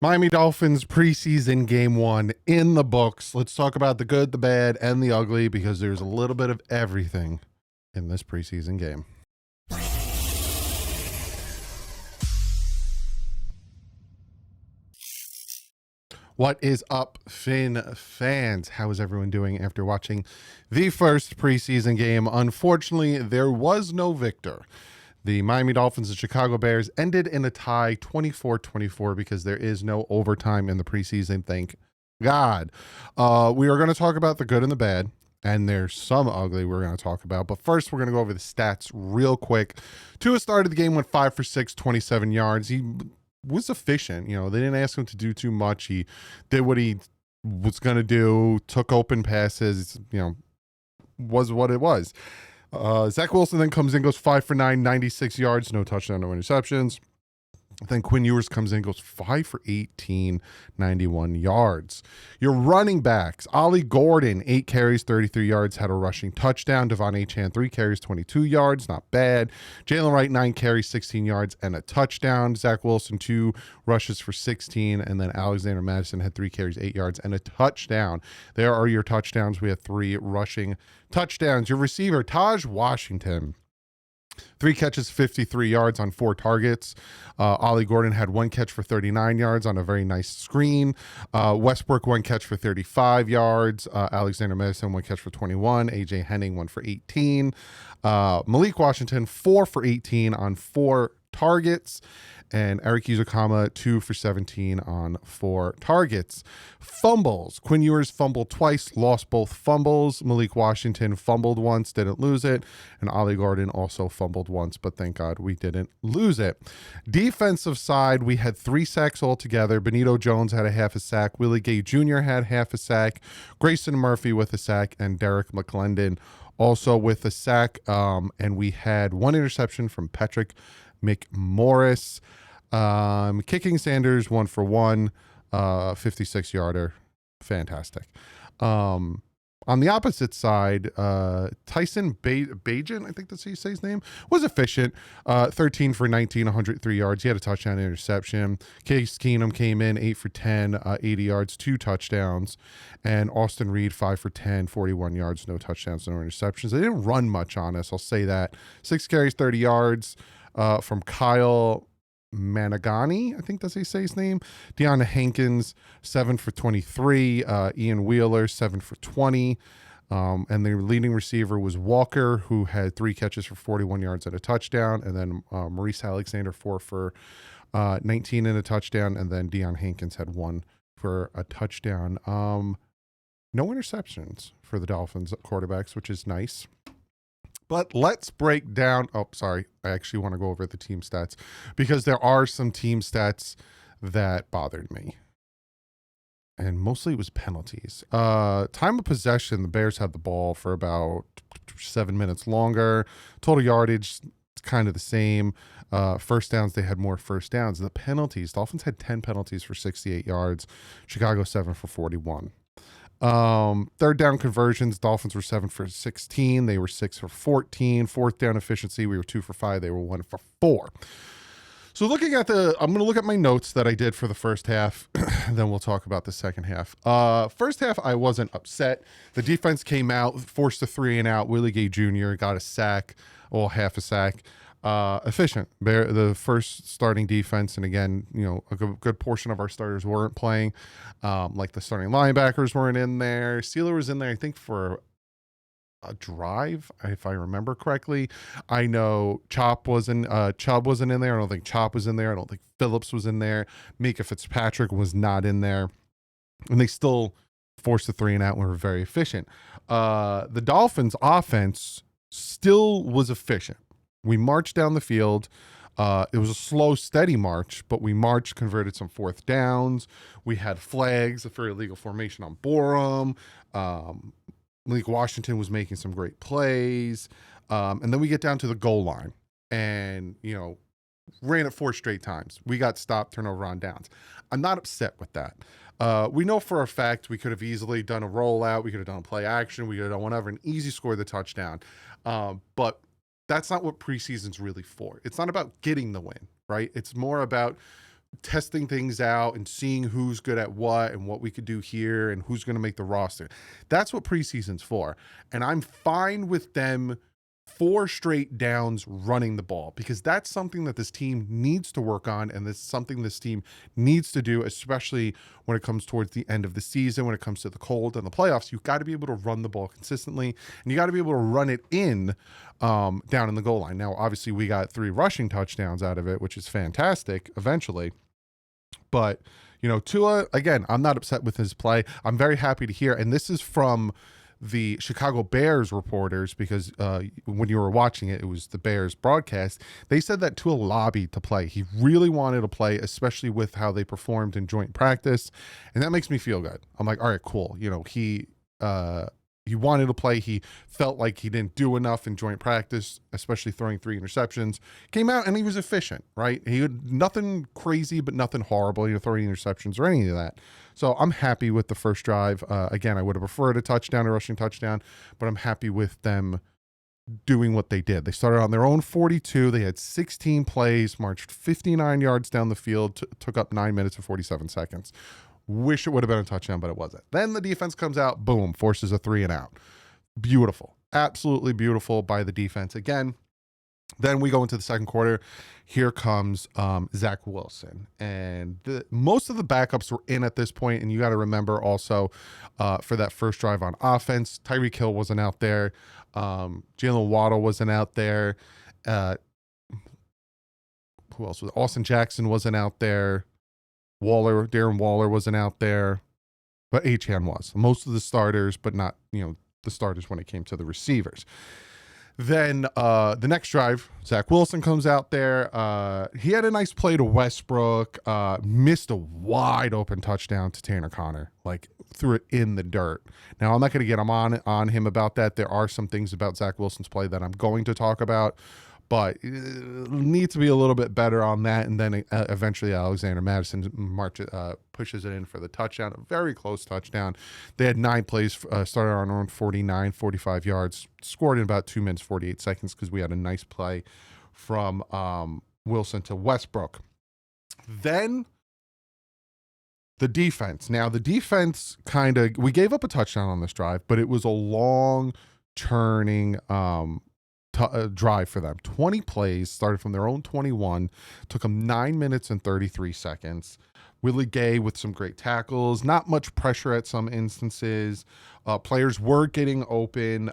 Miami Dolphins preseason game 1 in the books. Let's talk about the good, the bad, and the ugly because there's a little bit of everything in this preseason game. What is up, Finn fans? How is everyone doing after watching the first preseason game? Unfortunately, there was no victor. The Miami Dolphins and Chicago Bears ended in a tie 24-24 because there is no overtime in the preseason. Thank God. We are going to talk about the good and the bad, and there's some ugly we're going to talk about. But first, we're going to go over the stats real quick. Tua started the game, went 5 for 6, 27 yards. He was efficient. They didn't ask him to do too much. He did what he was going to do, took open passes, was what it was. Zach Wilson then comes in, goes 5 for 9, 96 yards, no touchdown, no interceptions. Then Quinn Ewers comes in, goes 5 for 18, 91 yards. Your running backs, Ollie Gordon, 8 carries, 33 yards, had a rushing touchdown. Devon Achane, 3 carries, 22 yards, not bad. Jalen Wright, 9 carries, 16 yards, and a touchdown. Zach Wilson, 2 rushes for 16, and then Alexander Madison had 3 carries, 8 yards, and a touchdown. There are your touchdowns. We have 3 rushing touchdowns. Your receiver, Taj Washington, 3 catches, 53 yards on 4 targets. Ollie Gordon had 1 catch for 39 yards on a very nice screen. Westbrook, 1 catch for 35 yards. Alexander Madison, 1 catch for 21. AJ Henning, 1 for 18. Malik Washington, 4 for 18 on 4 targets. And Eric Uzukama, 2 for 17 on 4 targets. Fumbles. Quinn Ewers fumbled twice, lost both fumbles. Malik Washington fumbled once, didn't lose it. And Ollie Gordon also fumbled once, but thank God we didn't lose it. Defensive side, we had 3 sacks altogether. Benito Jones had a half a sack. Willie Gay Jr. had half a sack. Grayson Murphy with a sack. And Derek McClendon also with a sack. And we had 1 interception from Patrick McMorris. Kicking Sanders 1 for 1, 56 yarder. Fantastic. On the opposite side, Tyson Bajan, I think that's how you say his name, was efficient. 13 for 19, 103 yards. He had a touchdown interception. Case Keenum came in 8 for 10, 80 yards, 2 touchdowns. And Austin Reed 5 for 10, 41 yards, no touchdowns, no interceptions. They didn't run much on us, I'll say that. 6 carries, 30 yards from Kyle Managani, I think that's how you say his name. Deanna Hankins, 7 for 23. Ian Wheeler, 7 for 20. And the leading receiver was Walker, who had 3 catches for 41 yards and a touchdown. And then Maurice Alexander, 4 for 19 and a touchdown. And then Deion Hankins had 1 for a touchdown. No interceptions for the Dolphins quarterbacks, which is nice. But let's break down. Oh, sorry. I actually want to go over the team stats because there are some team stats that bothered me. And mostly it was penalties. Time of possession, the Bears had the ball for about 7 minutes longer. Total yardage, it's kind of the same. First downs, they had more first downs. The penalties, Dolphins had 10 penalties for 68 yards. Chicago 7 for 41. Third down conversions, Dolphins were 7 for 16. They were 6 for 14. Fourth down efficiency, we were 2 for 5. They were 1 for 4. So looking at I'm going to look at my notes that I did for the first half. Then we'll talk about the second half. First half, I wasn't upset. The defense came out, forced a 3 and out. Willie Gay Jr. got a sack, half a sack. Efficient. The first starting defense, and again, a good portion of our starters weren't playing. Like the starting linebackers weren't in there. Sealer was in there, I think, for a drive, if I remember correctly. I know Chubb wasn't in there. I don't think Chop was in there. I don't think Phillips was in there. Mika Fitzpatrick was not in there. And they still forced the 3 and out and were very efficient. The Dolphins offense still was efficient. We marched down the field. It was a slow, steady march, but we marched, converted some fourth downs. We had flags for illegal formation on Borum. Malik Washington was making some great plays. And then we get down to the goal line and, ran it 4 straight times. We got stopped, turnover on downs. I'm not upset with that. We know for a fact we could have easily done a rollout. We could have done a play action. We could have done whatever and easy score the touchdown. But that's not what preseason's really for. It's not about getting the win, right? It's more about testing things out and seeing who's good at what and what we could do here and who's going to make the roster. That's what preseason's for. And I'm fine with them 4 straight downs running the ball, because that's something that this team needs to work on, and that's something this team needs to do, especially when it comes towards the end of the season, when it comes to the cold and the playoffs. You've got to be able to run the ball consistently, and you got to be able to run it in down in the goal line. Now, obviously, we got 3 rushing touchdowns out of it, which is fantastic eventually. But, you know, Tua, again, I'm not upset with his play. I'm very happy to hear, and this is from the Chicago Bears reporters, because when you were watching it, it was the Bears broadcast. They said that Tua lobbied to play. He really wanted to play, especially with how they performed in joint practice, and that makes me feel good. I'm like, all right, cool. You know, he wanted to play. He felt like he didn't do enough in joint practice, especially throwing 3 interceptions. Came out and he was efficient, right? He had nothing crazy, but nothing horrible, you know, throwing interceptions or any of that. So I'm happy with the first drive. Again, I would have preferred a touchdown, a rushing touchdown, but I'm happy with them doing what they did. They started on their own 42. They had 16 plays, marched 59 yards down the field, took up 9 minutes and 47 seconds. Wish it would have been a touchdown, but it wasn't. Then the defense comes out, boom, forces a 3 and out. Beautiful. Absolutely beautiful by the defense again. Then we go into the second quarter. Here comes Zach Wilson. And most of the backups were in at this point, and you got to remember also for that first drive on offense, Tyreek Hill wasn't out there. Jalen Waddle wasn't out there. Who else was? Austin Jackson wasn't out there. Darren Waller wasn't out there, but Achane was. Most of the starters, but not, you know, the starters when it came to the receivers. Then the next drive, Zach Wilson comes out there. He had a nice play to Westbrook, missed a wide open touchdown to Tanner Conner, like threw it in the dirt. Now, I'm not going to get on him about that. There are some things about Zach Wilson's play that I'm going to talk about, but need to be a little bit better on that. And then eventually Alexander Madison pushes it in for the touchdown, a very close touchdown. They had 9 plays, started on around 45 yards, scored in about 2 minutes, 48 seconds, because we had a nice play from Wilson to Westbrook. Then the defense. Now, the defense we gave up a touchdown on this drive, but it was a long turning drive for them. 20 plays, started from their own 21, took them 9 minutes and 33 seconds. Willie Gay with some great tackles, not much pressure at some instances. Players were getting open.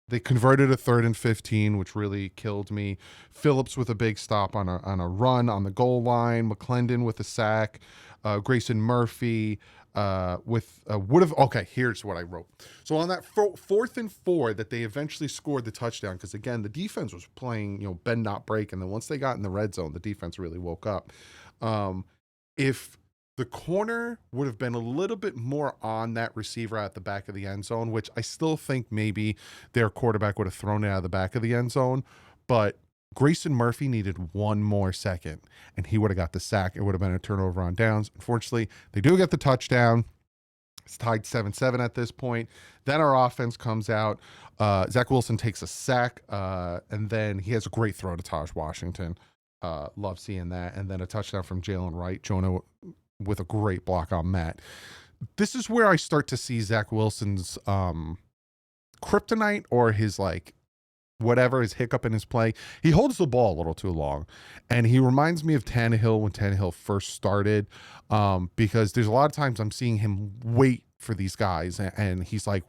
They converted a 3rd and 15, which really killed me. Phillips with a big stop on a run on the goal line. McClendon with a sack. Grayson Murphy here's what I wrote. So on that 4th and 4 that they eventually scored the touchdown, because again, the defense was playing, you know, bend not break, and then once they got in the red zone, the defense really woke up. If the corner would have been a little bit more on that receiver at the back of the end zone, which I still think maybe their quarterback would have thrown it out of the back of the end zone, but Grayson Murphy needed 1 more second, and he would have got the sack. It would have been a turnover on downs. Unfortunately, they do get the touchdown. It's tied 7-7 at this point. Then our offense comes out. Zach Wilson takes a sack, and then he has a great throw to Taj Washington. Love seeing that. And then a touchdown from Jalen Wright. Jonah with a great block on Matt. This is where I start to see Zach Wilson's kryptonite, or his his hiccup in his play. He holds the ball a little too long, and he reminds me of Tannehill when Tannehill first started, because there's a lot of times I'm seeing him wait for these guys, and he's like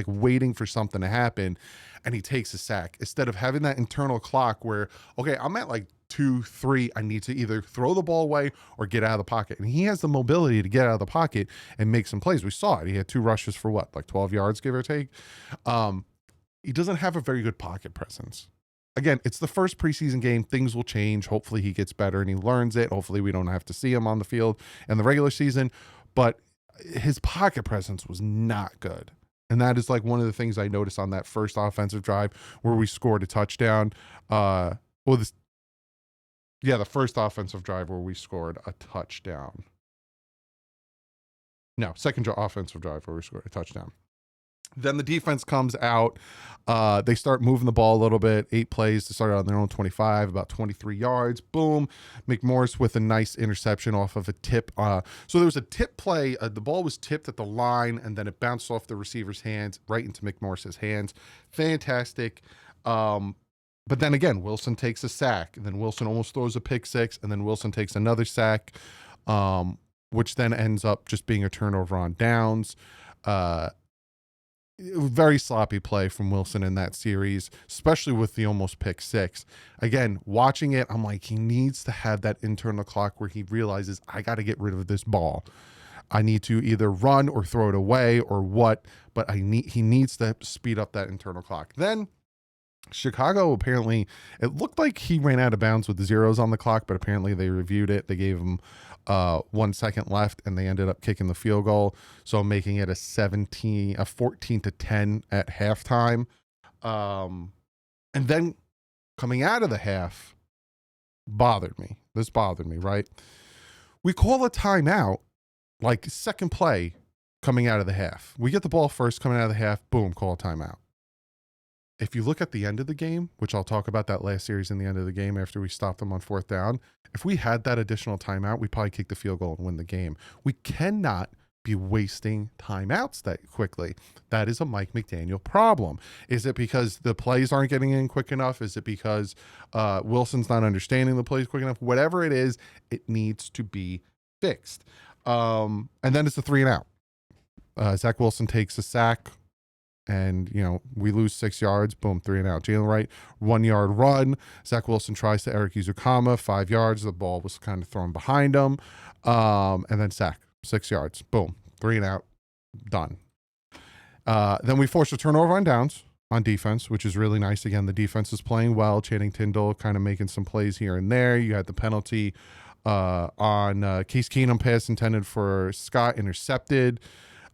waiting for something to happen, and he takes a sack instead of having that internal clock where, okay, I'm at 2, 3, I need to either throw the ball away or get out of the pocket. And he has the mobility to get out of the pocket and make some plays. We saw it. He had 2 rushes for 12 yards, give or take. He doesn't have a very good pocket presence. Again, it's the first preseason game. Things will change. Hopefully he gets better and he learns it. Hopefully we don't have to see him on the field in the regular season, but his pocket presence was not good. And that is one of the things I noticed on that first offensive drive where we scored a touchdown. The first offensive drive where we scored a touchdown. No, second offensive drive where we scored a touchdown. Then the defense comes out. They start moving the ball a little bit. 8 plays to start on their own 25, about 23 yards. Boom. McMorris with a nice interception off of a tip. So there was a tip play. The ball was tipped at the line, and then it bounced off the receiver's hands right into McMorris's hands. Fantastic. But then again, Wilson takes a sack, and then Wilson almost throws a pick six, and then Wilson takes another sack, which then ends up just being a turnover on downs. Very sloppy play from Wilson in that series, especially with the almost pick six. Again, watching it, I'm like, he needs to have that internal clock where he realizes, I got to get rid of this ball. I need to either run or throw it away or what, but he needs to speed up that internal clock. Then Chicago, apparently, it looked like he ran out of bounds with the zeros on the clock, but apparently they reviewed it. They gave him 1 second left, and they ended up kicking the field goal, so making it a 14-10 at halftime. And then coming out of the half bothered me. This bothered me, right? We call a timeout, like second play coming out of the half. We get the ball first coming out of the half, boom, call a timeout. If you look at the end of the game, which I'll talk about that last series in the end of the game after we stopped them on 4th down, if we had that additional timeout, we'd probably kick the field goal and win the game. We cannot be wasting timeouts that quickly. That is a Mike McDaniel problem. Is it because the plays aren't getting in quick enough? Is it because Wilson's not understanding the plays quick enough? Whatever it is, it needs to be fixed. And then it's a 3 and out. Zach Wilson takes a sack. And, we lose 6 yards. Boom, 3 and out. Jalen Wright, 1 yard run. Zach Wilson tries to Eric Izukama, 5 yards. The ball was kind of thrown behind him. And then sack, 6 yards. Boom, 3 and out. Done. Then we forced a turnover on downs on defense, which is really nice. Again, the defense is playing well. Channing Tindall kind of making some plays here and there. You had the penalty on Case Keenum pass intended for Scott, intercepted.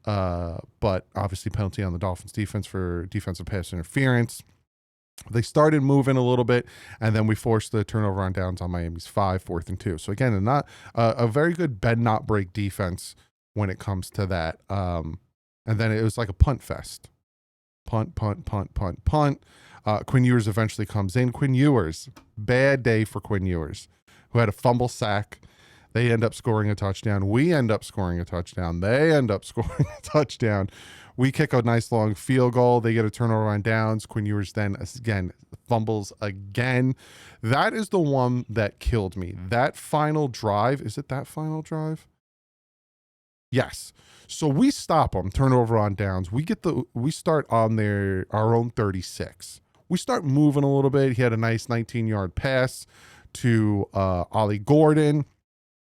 But obviously penalty on the Dolphins defense for defensive pass interference. They started moving a little bit, and then we forced the turnover on downs on Miami's 5, 4th and 2. So again, not a very good bend not break defense when it comes to that. And then it was like a punt fest. Punt. Quinn Ewers eventually comes in. Quinn Ewers, bad day for Quinn Ewers, who had a fumble sack. They end up scoring a touchdown. We end up scoring a touchdown. They end up scoring a touchdown. We kick a nice long field goal. They get a turnover on downs. Quinn Ewers then, again, fumbles again. That is the one that killed me. That final drive. Is it that final drive? Yes. So we stop them, turnover on downs. We start on our own 36. We start moving a little bit. He had a nice 19-yard pass to Ollie Gordon.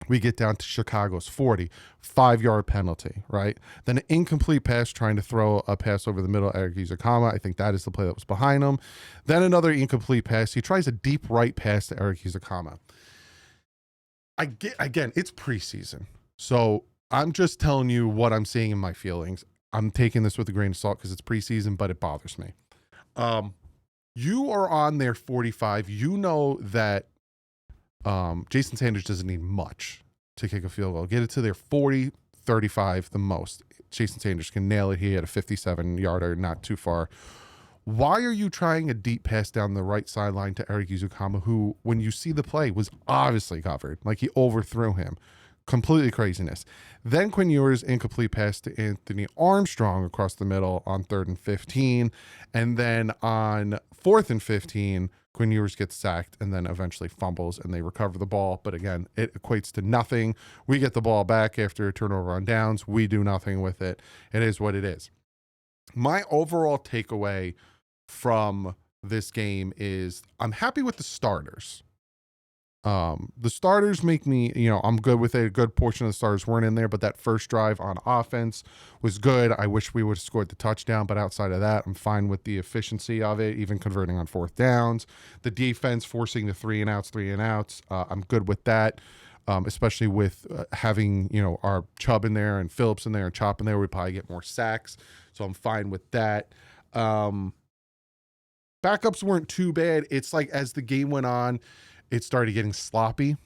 We get down to Chicago's 40, 5-yard penalty, right? Then an incomplete pass trying to throw a pass over the middle, Eric Izukama. I think that is the play that was behind him. Then another incomplete pass. He tries a deep right pass to Eric Izukama. Again, it's preseason. So I'm just telling you what I'm seeing in my feelings. I'm taking this with a grain of salt because it's preseason, but it bothers me. You are on their 45. You know that Jason Sanders doesn't need much to kick a field goal. Get it to their 40, 35 the most. Jason Sanders can nail it. He had a 57-yarder, not too far. Why are you trying a deep pass down the right sideline to Eric Izukama, who, when you see the play, was obviously covered? Like, he overthrew him. Completely craziness. Then Quinn Ewers' incomplete pass to Anthony Armstrong across the middle on 3rd and 15. And then on 4th and 15, Quinn Ewers gets sacked and then eventually fumbles, and they recover the ball. But again, it equates to nothing. We get the ball back after a turnover on downs. We do nothing with it. It is what it is. My overall takeaway from this game is I'm happy with the starters. The starters make me, I'm good with it. A good portion of the starters weren't in there, but that first drive on offense was good. I wish we would have scored the touchdown, but outside of that, I'm fine with the efficiency of it, even converting on 4th downs. The defense forcing the 3 and outs. I'm good with that, especially with having, our Chubb in there and Phillips in there and Chop in there. We probably get more sacks, so I'm fine with that. Backups weren't too bad. It's like as the game went on, it started getting sloppy,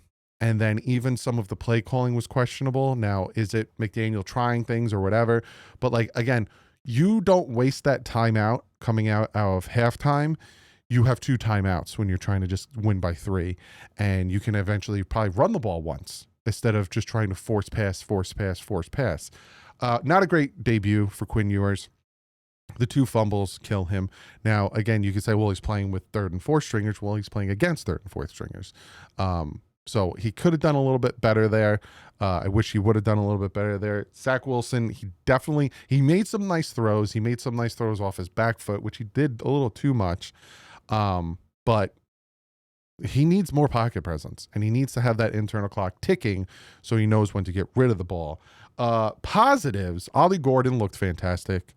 and then even some of the play calling was questionable. Now, is it McDaniel trying things or whatever? But again, you don't waste that timeout coming out of halftime, you have 2 timeouts when you're trying to just win by 3, and you can eventually probably run the ball once instead of just trying to force pass. Not a great debut for Quinn Ewers. The 2 fumbles kill him. Now, again, you could say, well, he's playing with 3rd and 4th stringers. Well, he's playing against 3rd and 4th stringers. So he could have done a little bit better there. I wish he would have done a little bit better there. Zach Wilson, he made some nice throws. He made some nice throws off his back foot, which he did a little too much. But he needs more pocket presence, and he needs to have that internal clock ticking so he knows when to get rid of the ball. Positives, Ollie Gordon looked fantastic.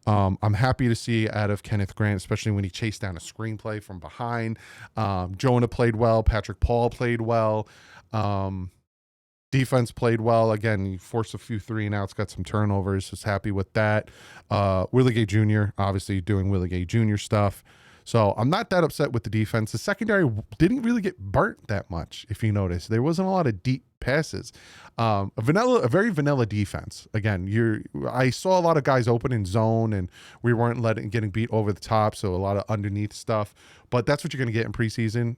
I'm happy to see out of Kenneth Grant, especially when he chased down a screenplay from behind. Jonah played well. Patrick Paul played well. Defense played well. Again, he forced a few 3-and-outs, got some turnovers. Was happy with that. Willie Gay Jr., obviously doing Willie Gay Jr. stuff. So I'm not that upset with the defense. The secondary didn't really get burnt that much, if you notice. There wasn't a lot of deep passes. A very vanilla defense. Again, I saw a lot of guys open in zone, and we weren't getting beat over the top, so a lot of underneath stuff. But that's what you're going to get in preseason.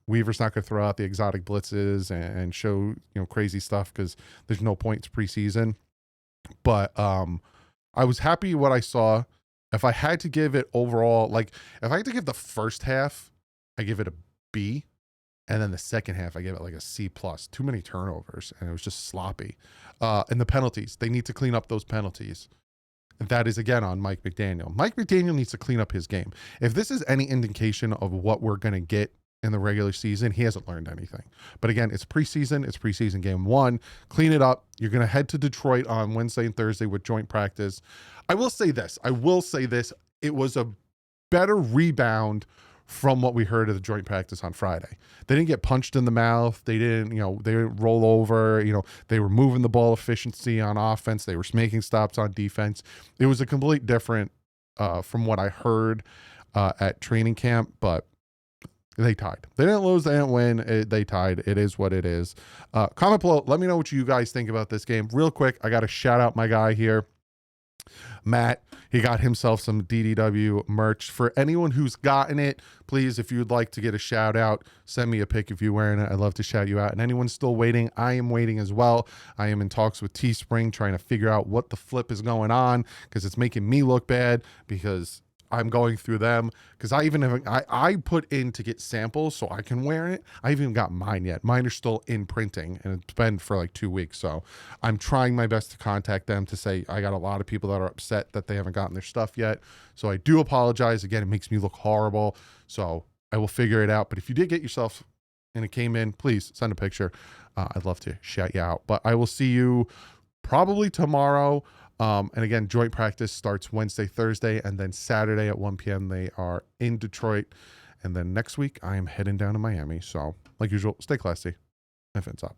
Weaver's not going to throw out the exotic blitzes and show crazy stuff because there's no point to preseason. But I was happy what I saw. If I had to give it overall, if I had to give the first half, I give it a B. And then the second half, I give it like a C+. Too many turnovers, and it was just sloppy. And the penalties, they need to clean up those penalties. That is, again, on Mike McDaniel. Mike McDaniel needs to clean up his game. If this is any indication of what we're going to get in the regular season, he hasn't learned anything. But again, it's preseason. It's preseason game 1. Clean it up. You're going to head to Detroit on Wednesday and Thursday with joint practice. I will say this. It was a better rebound from what we heard of the joint practice on Friday. They didn't get punched in the mouth. They didn't roll over. They were moving the ball efficiency on offense. They were making stops on defense. It was a complete different from what I heard at training camp, but they tied. They didn't lose. They didn't win. They tied. It is what it is. Comment below. Let me know what you guys think about this game. Real quick, I got to shout out my guy here, Matt. He got himself some DDW merch. For anyone who's gotten it, please, if you'd like to get a shout out, send me a pic if you're wearing it. I'd love to shout you out. And anyone still waiting, I am waiting as well. I am in talks with Teespring trying to figure out what the flip is going on because it's making me look bad because I'm going through them because I put in to get samples so I can wear it. I haven't even got mine yet. Mine are still in printing and it's been for like 2 weeks. So I'm trying my best to contact them to say I got a lot of people that are upset that they haven't gotten their stuff yet. So I do apologize. Again, it makes me look horrible. So I will figure it out. But if you did get yourself and it came in, please send a picture. I'd love to shout you out. But I will see you probably tomorrow. And again, joint practice starts Wednesday, Thursday, and then Saturday at 1 p.m. they are in Detroit. And then next week I am heading down to Miami. So like usual, stay classy and fins up.